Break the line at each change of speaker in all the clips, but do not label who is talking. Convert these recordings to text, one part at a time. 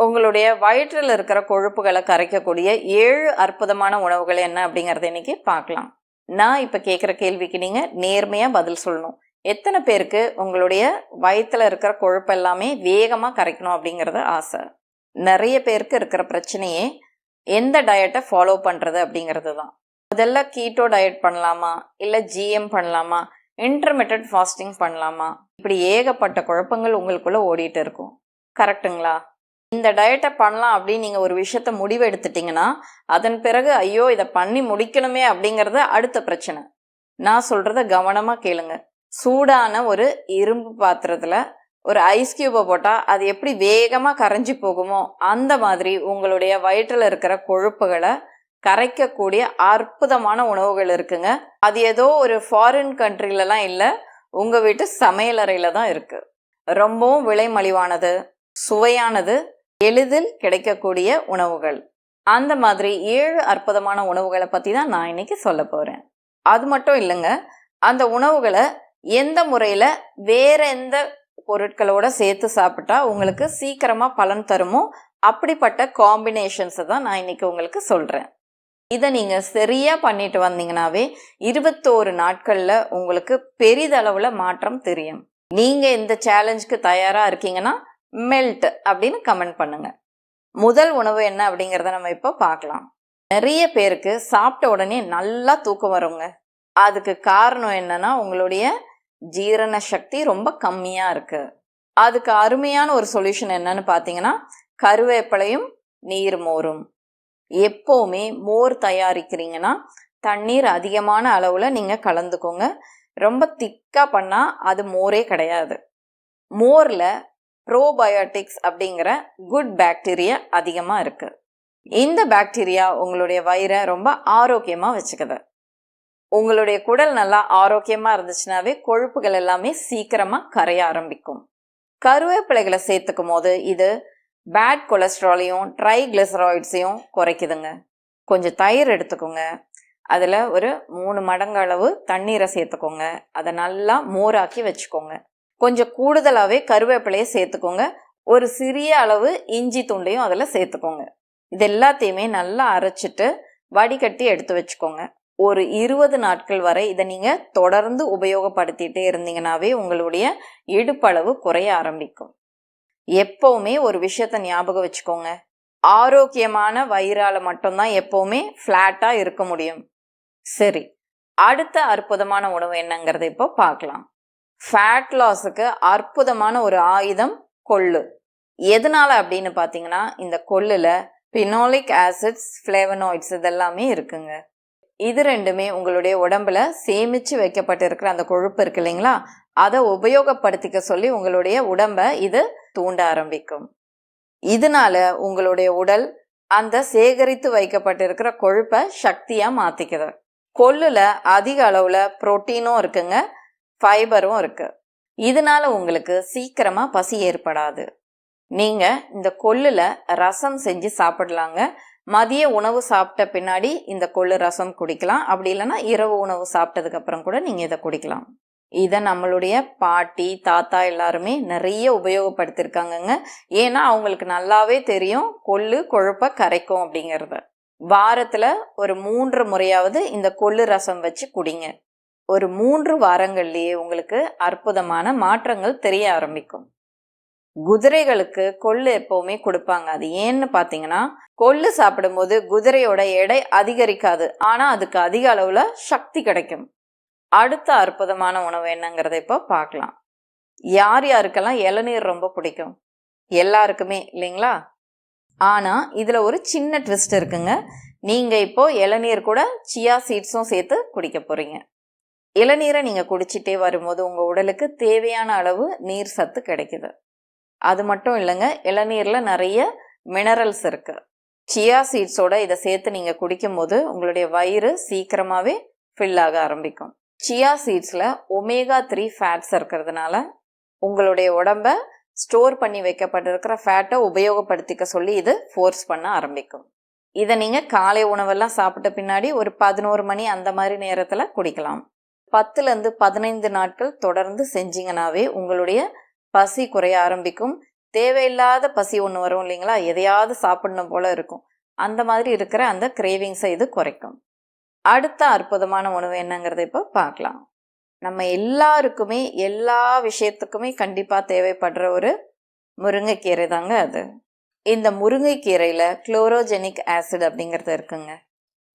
உங்களுடைய வயிற்றில் இருக்கிற கொழுப்புகளை கரைக்கக்கூடிய 7 அற்புதமான உணவுகள் என்ன அப்படிங்கறத இன்னைக்கு பார்க்கலாம். நான் இப்ப கேட்குற கேள்விக்கு நீங்க நேர்மையா பதில் சொல்லணும். எத்தனை பேருக்கு உங்களுடைய வயிற்றுல இருக்கிற கொழுப்பு எல்லாமே வேகமா கரைக்கணும் அப்படிங்கறது ஆசை? நிறைய பேருக்கு இருக்கிற பிரச்சனையே எந்த டயட்டை ஃபாலோ பண்றது அப்படிங்கிறது தான். முதல்ல கீட்டோ டயட் பண்ணலாமா, இல்லை ஜிஎம் பண்ணலாமா, இன்டர்மிட்டன்ட் ஃபாஸ்டிங் பண்ணலாமா, இப்படி ஏகப்பட்ட குழப்பங்கள் உங்களுக்குள்ள ஓடிட்டு இருக்கும். கரெக்டுங்களா? இந்த டயட்டை பண்ணலாம் அப்படின்னு நீங்கள் ஒரு விஷயத்த முடிவு எடுத்துட்டீங்கன்னா அதன் பிறகு ஐயோ இதை பண்ணி முடிக்கணுமே அப்படிங்கிறது அடுத்த பிரச்சனை. நான் சொல்றத கவனமாக கேளுங்க. சூடான ஒரு இரும்பு பாத்திரத்தில் ஒரு ஐஸ் கியூபை போட்டால் அது எப்படி வேகமாக கரைஞ்சி போகுமோ அந்த மாதிரி உங்களுடைய வயிற்றில் இருக்கிற கொழுப்புகளை கரைக்கக்கூடிய அற்புதமான உணவுகள் இருக்குங்க. அது ஏதோ ஒரு ஃபாரின் கண்ட்ரிலலாம் இல்லை, உங்கள் வீட்டு சமையலறையில் தான் இருக்கு. ரொம்பவும் விலை மலிவானது, சுவையானது, எளிதில் கிடைக்கக்கூடிய உணவுகள். அந்த மாதிரி 7 அற்புதமான உணவுகளை பற்றி தான் நான் இன்னைக்கு சொல்ல போகிறேன். அது மட்டும் இல்லைங்க, அந்த உணவுகளை எந்த முறையில் வேற எந்த பொருட்களோட சேர்த்து சாப்பிட்டா உங்களுக்கு சீக்கிரமாக பலன் தருமோ அப்படிப்பட்ட காம்பினேஷன்ஸை தான் நான் இன்னைக்கு உங்களுக்கு சொல்கிறேன். இதை நீங்கள் சரியாக பண்ணிட்டு வந்தீங்கன்னாவே 21 நாட்களில் உங்களுக்கு பெரிதளவில் மாற்றம் தெரியும். நீங்கள் இந்த சேலஞ்சுக்கு தயாராக இருக்கீங்கன்னா மெல்ட் அப்படின்னு கமெண்ட் பண்ணுங்க. முதல் உணவு என்ன அப்படிங்கிறத நம்ம இப்போ பார்க்கலாம். நிறைய பேருக்கு சாப்பிட்ட உடனே நல்லா தூக்கம் வருங்க. அதுக்கு காரணம் என்னன்னா உங்களுடைய ஜீரண சக்தி ரொம்ப கம்மியாக இருக்கு. அதுக்கு அருமையான ஒரு சொல்யூஷன் என்னன்னு பார்த்தீங்கன்னா கருவேப்பிலையும் நீர் மோரும். எப்போவுமே மோர் தயாரிக்கிறீங்கன்னா தண்ணீர் அதிகமான அளவில் நீங்கள் கலந்துக்கோங்க. ரொம்ப திக்காக பண்ணால் அது மோரே கிடையாது. மோரில் ப்ரோபயோட்டிக்ஸ் அப்படிங்கிற குட் பாக்டீரியா அதிகமாக இருக்கு. இந்த பாக்டீரியா உங்களுடைய வயிறை ரொம்ப ஆரோக்கியமாக வச்சுக்குது. உங்களுடைய குடல் நல்லா ஆரோக்கியமாக இருந்துச்சுனாவே கொழுப்புகள் எல்லாமே சீக்கிரமாக கரைய ஆரம்பிக்கும். கருவேப்பிலைகளை சேர்த்துக்கும் போது இது பேட் கொலஸ்ட்ராலையும் ட்ரைகிளிசராய்ட்ஸையும் குறைக்குதுங்க. கொஞ்சம் தயிர் எடுத்துக்கோங்க, அதில் ஒரு 3 மடங்கு அளவு தண்ணீரை சேர்த்துக்கோங்க, அதை நல்லா மோராக்கி வச்சுக்கோங்க. கொஞ்சம் கூடுதலாகவே கருவேப்பிலையை சேர்த்துக்கோங்க, ஒரு சிறிய அளவு இஞ்சி துண்டையும் அதில் சேர்த்துக்கோங்க. இது எல்லாத்தையுமே நல்லா அரைச்சிட்டு வடிகட்டி எடுத்து வச்சுக்கோங்க. ஒரு 20 நாட்கள் வரை இதை நீங்கள் தொடர்ந்து உபயோகப்படுத்திகிட்டே இருந்தீங்கன்னாவே உங்களுடைய இடுப்பளவு குறைய ஆரம்பிக்கும். எப்பவுமே ஒரு விஷயத்த ஞாபகம் வச்சுக்கோங்க, ஆரோக்கியமான வயிறால மட்டும்தான் எப்பவுமே ஃப்ளாட்டாக இருக்க முடியும். சரி, அடுத்த அற்புதமான உணவு என்னங்கிறத இப்போ பார்க்கலாம். ஃபேட் லாஸுக்கு அற்புதமான ஒரு ஆயுதம் கொள்ளு. எதனால அப்படின்னு பார்த்தீங்கன்னா இந்த கொள்ளுல பினோலிக் ஆசிட்ஸ், ஃப்ளேவனாய்ட்ஸ் இதெல்லாமே இருக்குங்க. இது ரெண்டுமே உங்களுடைய உடம்புல சேமிச்சு வைக்கப்பட்டிருக்கிற அந்த கொழுப்பு இருக்கு இல்லைங்களா, அதை உபயோகப்படுத்திக்க சொல்லி உங்களுடைய உடம்பை இது தூண்ட ஆரம்பிக்கும். இதனால உங்களுடைய உடல் அந்த சேகரித்து வைக்கப்பட்டிருக்கிற கொழுப்பை சக்தியா மாத்திக்குது. கொள்ளுல அதிக அளவுல புரோட்டீனும் இருக்குங்க, ஃபைபரும் இருக்கு. இதனால உங்களுக்கு சீக்கிரமா பசி ஏற்படாது. நீங்க இந்த கொள்ளுல ரசம் செஞ்சு சாப்பிடலாங்க. மதிய உணவு சாப்பிட்ட பின்னாடி இந்த கொள்ளு ரசம் குடிக்கலாம். அப்படி இல்லைன்னா இரவு உணவு சாப்பிட்டதுக்கு அப்புறம் கூட நீங்க இதை குடிக்கலாம். இதை நம்மளுடைய பாட்டி தாத்தா எல்லாருமே நிறைய உபயோகப்படுத்திருக்காங்கங்க. ஏன்னா அவங்களுக்கு நல்லாவே தெரியும் கொள்ளு கொழுப்பை கரைக்கும் அப்படிங்கிறத. வாரத்துல ஒரு 3 முறையாவது இந்த கொள்ளு ரசம் வச்சு குடிங்க. ஒரு 3 வாரங்கள்லயே உங்களுக்கு அற்புதமான மாற்றங்கள் தெரிய ஆரம்பிக்கும். குதிரைகளுக்கு கொள்ளு எப்பவுமே கொடுப்பாங்க. அது ஏன்னு பார்த்தீங்கன்னா கொள்ளு சாப்பிடும்போது குதிரையோட எடை அதிகரிக்காது, ஆனா அதுக்கு அதிக அளவுல சக்தி கிடைக்கும். அடுத்த அற்புதமான உணவு என்னங்கிறத இப்போ பார்க்கலாம். யார் யாருக்கெல்லாம் இளநீர் ரொம்ப பிடிக்கும்? எல்லாருக்குமே இல்லைங்களா? ஆனா இதுல ஒரு சின்ன ட்விஸ்ட் இருக்குங்க. நீங்க இப்போ இளநீர் கூட சியா சீட்ஸும் சேர்த்து குடிக்க போறீங்க. இளநீரை நீங்க குடிச்சிட்டே வரும்போது உங்க உடலுக்கு தேவையான அளவு நீர் சத்து கிடைக்குது. அது மட்டும் இல்லைங்க, இளநீர்ல நிறைய மினரல்ஸ் இருக்கு. சியா சீட்ஸோட இதை சேர்த்து நீங்க குடிக்கும் போது உங்களுடைய வயிறு சீக்கிரமாவே ஃபில் ஆக ஆரம்பிக்கும். சியா சீட்ஸ்ல ஒமேகா 3 ஃபேட்ஸ் இருக்கிறதுனால உங்களுடைய உடம்ப ஸ்டோர் பண்ணி வைக்கப்பட்டிருக்கிற ஃபேட்டை உபயோகப்படுத்திக்க சொல்லி இது ஃபோர்ஸ் பண்ண ஆரம்பிக்கும். இதை நீங்க காலை உணவெல்லாம் சாப்பிட்ட பின்னாடி ஒரு 11 மணி அந்த மாதிரி நேரத்துல குடிக்கலாம். 10லேருந்து 15 நாட்கள் தொடர்ந்து செஞ்சீங்கன்னாவே உங்களுடைய பசி குறைய ஆரம்பிக்கும். தேவையில்லாத பசி ஒன்று வரும் இல்லைங்களா, எதையாவது சாப்பிடணும் போல இருக்கும், அந்த மாதிரி இருக்கிற அந்த கிரேவிங்ஸை இது குறைக்கும். அடுத்த அற்புதமான உணவு என்னங்கிறத இப்போ பார்க்கலாம். நம்ம எல்லாருக்குமே எல்லா விஷயத்துக்குமே கண்டிப்பாக தேவைப்படுற ஒரு முருங்கைக்கீரை தாங்க அது. இந்த முருங்கைக்கீரையில் குளோரோஜெனிக் ஆசிட் அப்படிங்கிறது இருக்குங்க.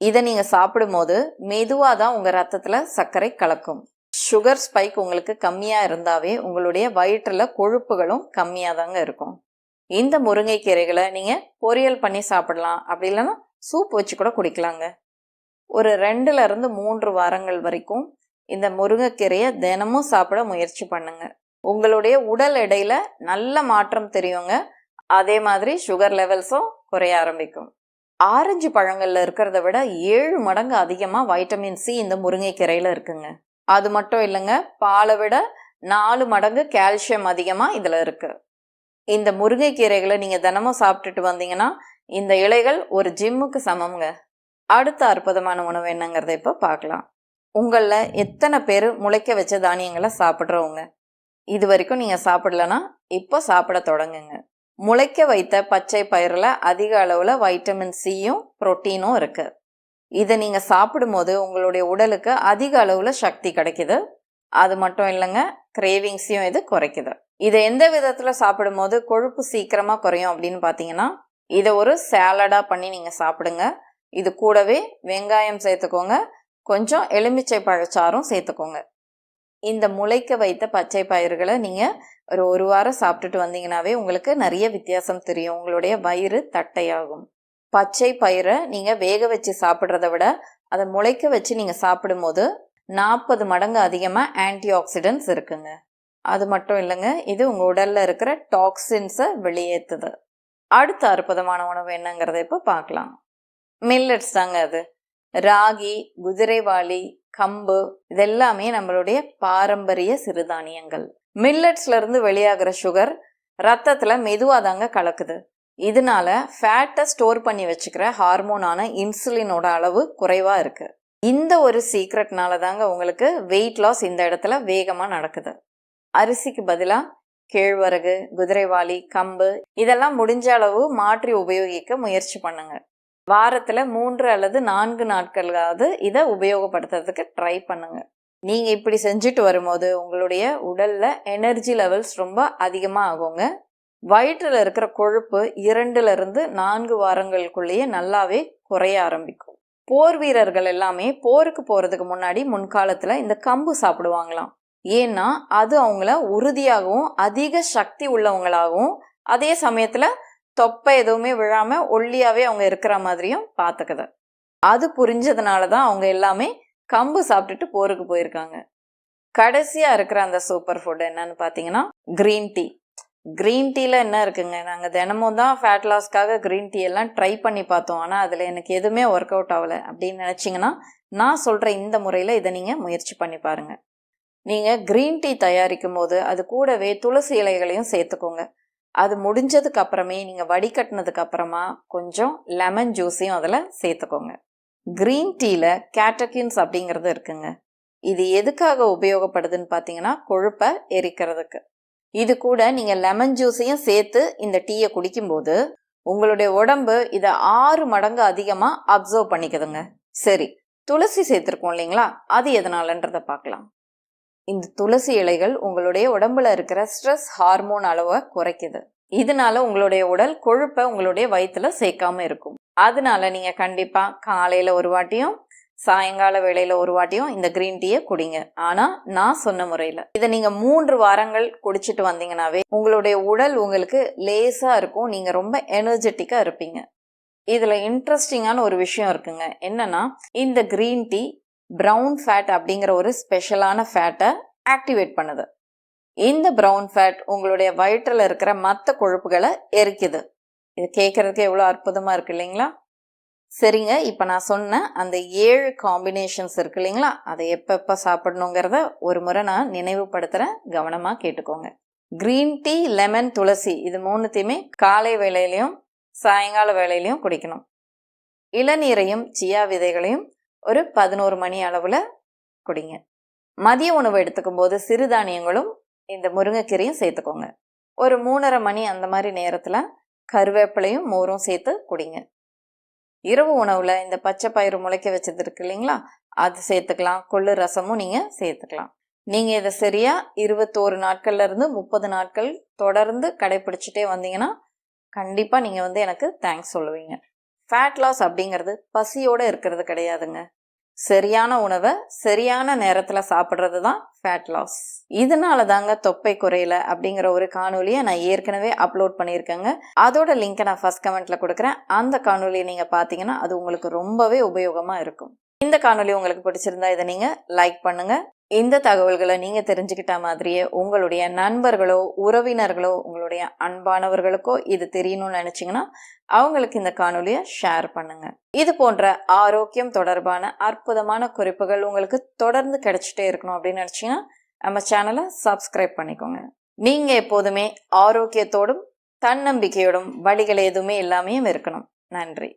இதை நீங்கள் சாப்பிடும்போது மெதுவாக தான் உங்கள் ரத்தத்தில் சர்க்கரை கலக்கும். சுகர் ஸ்பைக் உங்களுக்கு கம்மியாக இருந்தாவே உங்களுடைய வயிற்றில் கொழுப்புகளும் கம்மியாக தாங்க இருக்கும். இந்த முருங்கைக்கீரைகளை நீங்கள் பொரியல் பண்ணி சாப்பிடலாம், அப்படி இல்லைன்னா சூப் வச்சு கூட குடிக்கலாங்க. ஒரு 2லிருந்து 3 வாரங்கள் வரைக்கும் இந்த முருங்கைக்கீரையை தினமும் சாப்பிட முயற்சி பண்ணுங்க. உங்களுடைய உடல் எடையில நல்ல மாற்றம் தெரியுங்க. அதே மாதிரி சுகர் லெவல்ஸும் குறைய ஆரம்பிக்கும். ஆரஞ்சு பழங்கள்ல இருக்கிறத விட 7 மடங்கு அதிகமாக வைட்டமின் சி இந்த முருங்கைக்கீரையில இருக்குங்க. அது மட்டும் இல்லைங்க, பாலை விட 4 மடங்கு கால்சியம் அதிகமாக இதில் இருக்கு. இந்த முருங்கைக்கீரைகளை நீங்கள் தினமும் சாப்பிட்டுட்டு வந்தீங்கன்னா இந்த இலைகள் ஒரு ஜிம்முக்கு சமம்ங்க. அடுத்த அற்புதமான உணவு என்னங்கிறத இப்போ பார்க்கலாம். உங்களில் எத்தனை பேர் முளைக்க வச்ச தானியங்களை சாப்பிட்றவங்க? இது வரைக்கும் நீங்கள் சாப்பிடலன்னா இப்போ சாப்பிட தொடங்குங்க. முளைக்க வைத்த பச்சை பயிரில் அதிக அளவில் வைட்டமின் சியும் புரோட்டீனும் இருக்குது. இதை நீங்கள் சாப்பிடும்போது உங்களுடைய உடலுக்கு அதிக அளவில் சக்தி கிடைக்குது. அது மட்டும் இல்லைங்க, கிரேவிங்ஸையும் இது குறைக்குது. இதை எந்த விதத்தில் சாப்பிடும்போது கொழுப்பு சீக்கிரமாக குறையும் அப்படின்னு பார்த்தீங்கன்னா, இதை ஒரு சாலடாக பண்ணி நீங்கள் சாப்பிடுங்க. இது கூடவே வெங்காயம் சேர்த்துக்கோங்க, கொஞ்சம் எலுமிச்சை பழச்சாரும் சேர்த்துக்கோங்க. இந்த முளைக்க வைத்த பச்சை பயிர்களை நீங்கள் ஒரு வாரம் சாப்பிட்டுட்டு வந்தீங்கன்னாவே உங்களுக்கு நிறைய வித்தியாசம் தெரியும். உங்களுடைய வயிறு தட்டையாகும். பச்சை பயிரை நீங்கள் வேக வச்சு சாப்பிட்றத விட அதை முளைக்க வச்சு நீங்கள் சாப்பிடும்போது 40 மடங்கு அதிகமாக ஆன்டி ஆக்சிடென்ட்ஸ் இருக்குங்க. அது மட்டும் இல்லைங்க, இது உங்கள் உடலில் இருக்கிற டாக்ஸின்ஸை வெளியேற்றுது. அடுத்த அற்புதமான உணவு என்னங்கிறத இப்போ பார்க்கலாம். மில்லட்ஸ் தாங்க அது. ராகி, குதிரைவாளி, கம்பு இதெல்லாமே நம்மளுடைய பாரம்பரிய சிறுதானியங்கள். மில்லட்ஸ்ல இருந்து வெளியாகிற சுகர் ரத்தத்துல மெதுவாக தாங்க கலக்குது. இதனால ஃபேட்டை ஸ்டோர் பண்ணி வச்சுக்கிற ஹார்மோனான இன்சுலினோட அளவு குறைவா இருக்கு. இந்த ஒரு சீக்ரெட்னால தாங்க உங்களுக்கு வெயிட் லாஸ் இந்த இடத்துல வேகமா நடக்குது. அரிசிக்கு பதிலாக கேழ்வரகு, குதிரைவாளி, கம்பு இதெல்லாம் முடிஞ்ச அளவு மாற்றி உபயோகிக்க முயற்சி பண்ணுங்க. வாரத்தில் 3 அல்லது 4 நாட்களாவது இதை உபயோகப்படுத்துறதுக்கு ட்ரை பண்ணுங்க. நீங்கள் இப்படி செஞ்சுட்டு வரும்போது உங்களுடைய உடலில் எனர்ஜி லெவல்ஸ் ரொம்ப அதிகமாக ஆகுங்க. வயிற்றில் இருக்கிற கொழுப்பு 2லிருந்து 4 வாரங்களுக்குள்ளேயே நல்லாவே குறைய ஆரம்பிக்கும். போர் வீரர்கள் எல்லாமே போருக்கு போகிறதுக்கு முன்னாடி முன்காலத்தில் இந்த கம்பு சாப்பிடுவாங்களாம். ஏன்னா அது அவங்கள உறுதியாகவும் அதிக சக்தி உள்ளவங்களாகவும் அதே சமயத்தில் தொப்பை எதுவுமே விழாமல் ஒல்லியாகவே அவங்க இருக்கிற மாதிரியும் பார்த்துக்குது. அது புரிஞ்சதுனால தான் அவங்க எல்லாமே கம்பு சாப்பிட்டுட்டு போருக்கு போயிருக்காங்க. கடைசியாக இருக்கிற அந்த சூப்பர் ஃபுட் என்னன்னு பார்த்தீங்கன்னா க்ரீன் டீ. க்ரீன் டீயில் என்ன இருக்குங்க, நாங்கள் தினமும் தான் ஃபேட் லாஸ்க்காக க்ரீன் டீ எல்லாம் ட்ரை பண்ணி பார்த்தோம், ஆனால் அதில் எனக்கு எதுவுமே ஒர்க் அவுட் ஆகலை அப்படின்னு நினச்சிங்கன்னா நான் சொல்கிற இந்த முறையில் இதை நீங்கள் முயற்சி பண்ணி பாருங்கள். நீங்கள் க்ரீன் டீ தயாரிக்கும் போது அது கூடவே துளசி இலைகளையும் சேர்த்துக்கோங்க. அது முடிஞ்சதுக்கு அப்புறமே நீங்கள் வடிகட்டினதுக்கு அப்புறமா கொஞ்சம் லெமன் ஜூஸையும் அதில் சேர்த்துக்கோங்க. க்ரீன் டீயில் கேட்டகின்ஸ் அப்படிங்கிறது இருக்குங்க. இது எதுக்காக உபயோகப்படுதுன்னு பார்த்தீங்கன்னா கொழுப்பை எரிக்கிறதுக்கு. இது கூட நீங்கள் லெமன் ஜூஸையும் சேர்த்து இந்த டீயை குடிக்கும்போது உங்களுடைய உடம்பு இதை 6 மடங்கு அதிகமாக அப்சர்வ் பண்ணிக்குதுங்க. சரி, துளசி சேர்த்துருக்கோம் இல்லைங்களா, அது எதனாலன்றதை பார்க்கலாம். இந்த துளசி இலைகள் உங்களுடைய உடம்புல இருக்கிற ஸ்ட்ரெஸ் ஹார்மோன் அளவை குறைக்குது. இதனால உங்களுடைய உடல் கொழுப்பை உங்களுடைய வயிற்றுல சேர்க்காம இருக்கும். அதனால நீங்க கண்டிப்பா காலையில ஒரு வாட்டியும் சாயங்கால வேளையில ஒரு வாட்டியும் இந்த கிரீன் டீயை குடிங்க. ஆனா நான் சொன்ன முறையில இதை நீங்க 3 வாரங்கள் குடிச்சிட்டு வந்தீங்கன்னாவே உங்களுடைய உடல் உங்களுக்கு லேசா இருக்கும். நீங்க ரொம்ப எனர்ஜெட்டிக்கா இருப்பீங்க. இதுல இன்ட்ரெஸ்டிங்கான ஒரு விஷயம் இருக்குங்க. என்னன்னா இந்த கிரீன் டீ ப்ரௌன் ஃபேட் அப்படிங்கிற ஒரு ஸ்பெஷலான ஃபேட்டை ஆக்டிவேட் பண்ணுது. இந்த ப்ரௌன் ஃபேட் உங்களுடைய வயிற்றில் இருக்கிற மற்ற கொழுப்புகளை எரிக்குது. இது கேட்கறதுக்கு எவ்வளோ அற்புதமாக இருக்கு இல்லைங்களா? சரிங்க, இப்போ நான் சொன்ன அந்த 7 காம்பினேஷன்ஸ் இருக்கு இல்லைங்களா, அதை எப்பப்போ சாப்பிடணுங்கிறத ஒரு முறை நான் நினைவுபடுத்துகிறேன், கவனமாக கேட்டுக்கோங்க. க்ரீன் டீ, லெமன், துளசி இது 3த்தையுமே காலை வேளையிலையும் சாயங்கால வேளையிலையும் குடிக்கணும். இளநீரையும் சியா விதைகளையும் ஒரு 11 மணி அளவில் குடிங்க. மதிய உணவு எடுத்துக்கும் போது சிறுதானியங்களும் இந்த முருங்கைக்கீரையும் சேர்த்துக்கோங்க. ஒரு 3:30 மணி அந்த மாதிரி நேரத்துல கருவேப்பிலையும் மோரும் சேர்த்து குடிங்க. இரவு உணவுல இந்த பச்சை பயிறு முளைக்க வச்சது இருக்கு இல்லைங்களா, அது சேர்த்துக்கலாம். கொள்ளு ரசமும் நீங்க சேர்த்துக்கலாம். நீங்க இதை சரியா 21 நாட்கள்ல இருந்து 30 நாட்கள் தொடர்ந்து கடைபிடிச்சிட்டே வந்தீங்கன்னா கண்டிப்பா நீங்க எனக்கு தேங்க்ஸ் சொல்லுவீங்க. ஃபேட் லாஸ் அப்படிங்கிறது பசியோட இருக்கிறது கிடையாதுங்க. சரியான உணவை சரியான நேரத்துல சாப்பிட்றது தான் ஃபேட் லாஸ். இதனால தாங்க தொப்பை குறையல அப்படிங்கிற ஒரு காணொலியை நான் ஏற்கனவே அப்லோட் பண்ணியிருக்கேங்க. அதோட லிங்கை நான் ஃபர்ஸ்ட் கமெண்ட்ல கொடுக்குறேன். அந்த காணொலியை நீங்க பார்த்தீங்கன்னா அது உங்களுக்கு ரொம்பவே உபயோகமா இருக்கும். இந்த காணொலி உங்களுக்கு பிடிச்சிருந்தா இதை நீங்க லைக் பண்ணுங்க. இந்த தகவல்களை நீங்க தெரிஞ்சுக்கிட்ட மாதிரியே உங்களுடைய நண்பர்களோ உறவினர்களோ உங்களுடைய அன்பானவர்களுக்கோ இது தெரியணும்னு நினைச்சீங்கன்னா அவங்களுக்கு இந்த காணொலியை ஷேர் பண்ணுங்க. இது போன்ற ஆரோக்கியம் தொடர்பான அற்புதமான குறிப்புகள் உங்களுக்கு தொடர்ந்து கிடைச்சிட்டே இருக்கணும் அப்படின்னு நினைச்சீங்கன்னா நம்ம சேனலை சப்ஸ்கிரைப் பண்ணிக்கோங்க. நீங்க எப்போதுமே ஆரோக்கியத்தோடும் தன்னம்பிக்கையோடும் வழிகள் எதுவுமே இல்லாமையும் இருக்கணும். நன்றி.